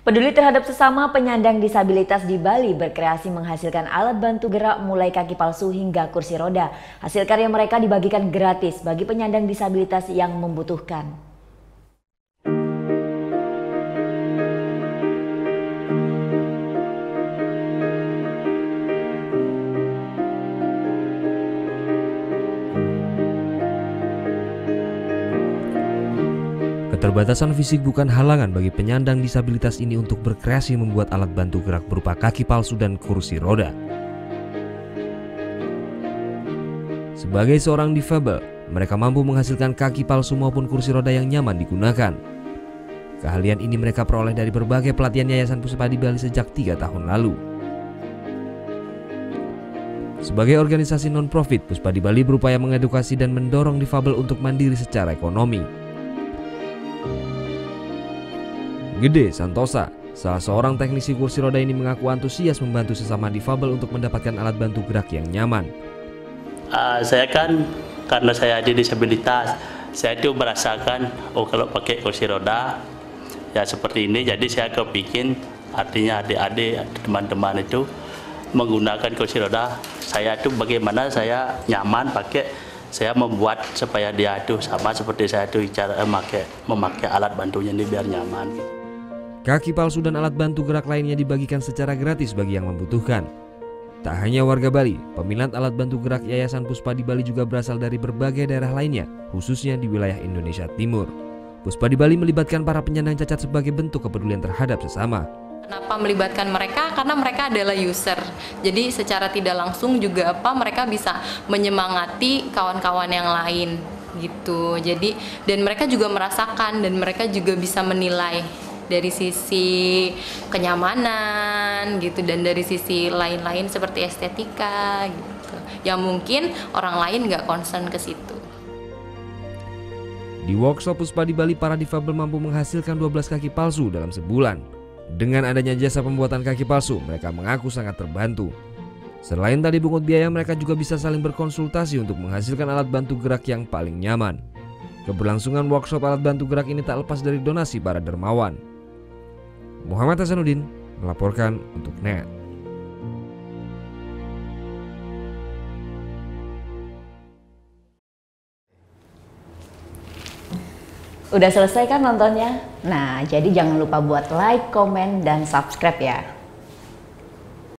Peduli terhadap sesama penyandang disabilitas di Bali berkreasi menghasilkan alat bantu gerak mulai kaki palsu hingga kursi roda. Hasil karya mereka dibagikan gratis bagi penyandang disabilitas yang membutuhkan. Keterbatasan fisik bukan halangan bagi penyandang disabilitas ini untuk berkreasi membuat alat bantu gerak berupa kaki palsu dan kursi roda. Sebagai seorang difabel, mereka mampu menghasilkan kaki palsu maupun kursi roda yang nyaman digunakan. Keahlian ini mereka peroleh dari berbagai pelatihan Yayasan Puspadi Bali sejak 3 tahun lalu. Sebagai organisasi non-profit, Puspadi Bali berupaya mengedukasi dan mendorong difabel untuk mandiri secara ekonomi. Gede Santosa, salah seorang teknisi kursi roda ini mengaku antusias membantu sesama difabel untuk mendapatkan alat bantu gerak yang nyaman. Saya kan karena saya ada disabilitas, saya itu merasakan kalau pakai kursi roda ya seperti ini, jadi saya kepikir artinya adik-adik teman-teman itu menggunakan kursi roda, saya itu bagaimana saya nyaman pakai, saya membuat supaya dia itu sama seperti saya itu cara memakai alat bantunya ini biar nyaman. Kaki palsu dan alat bantu gerak lainnya dibagikan secara gratis bagi yang membutuhkan. Tak hanya warga Bali, peminat alat bantu gerak Yayasan Puspadi Bali juga berasal dari berbagai daerah lainnya, khususnya di wilayah Indonesia Timur. Puspadi Bali melibatkan para penyandang cacat sebagai bentuk kepedulian terhadap sesama. Kenapa melibatkan mereka? Karena mereka adalah user. Jadi secara tidak langsung juga mereka bisa menyemangati kawan-kawan yang lain gitu. Jadi dan mereka juga merasakan dan mereka juga bisa menilai dari sisi kenyamanan gitu dan dari sisi lain-lain seperti estetika gitu. Yang mungkin orang lain nggak concern ke situ. Di workshop Puspadi Bali, para difabel mampu menghasilkan 12 kaki palsu dalam sebulan. Dengan adanya jasa pembuatan kaki palsu, mereka mengaku sangat terbantu. Selain tadi pungut biaya, mereka juga bisa saling berkonsultasi untuk menghasilkan alat bantu gerak yang paling nyaman. Keberlangsungan workshop alat bantu gerak ini tak lepas dari donasi para dermawan. Muhammad Hasanuddin melaporkan untuk NET. Udah selesai kan nontonnya? Nah, jadi jangan lupa buat like, komen, dan subscribe ya.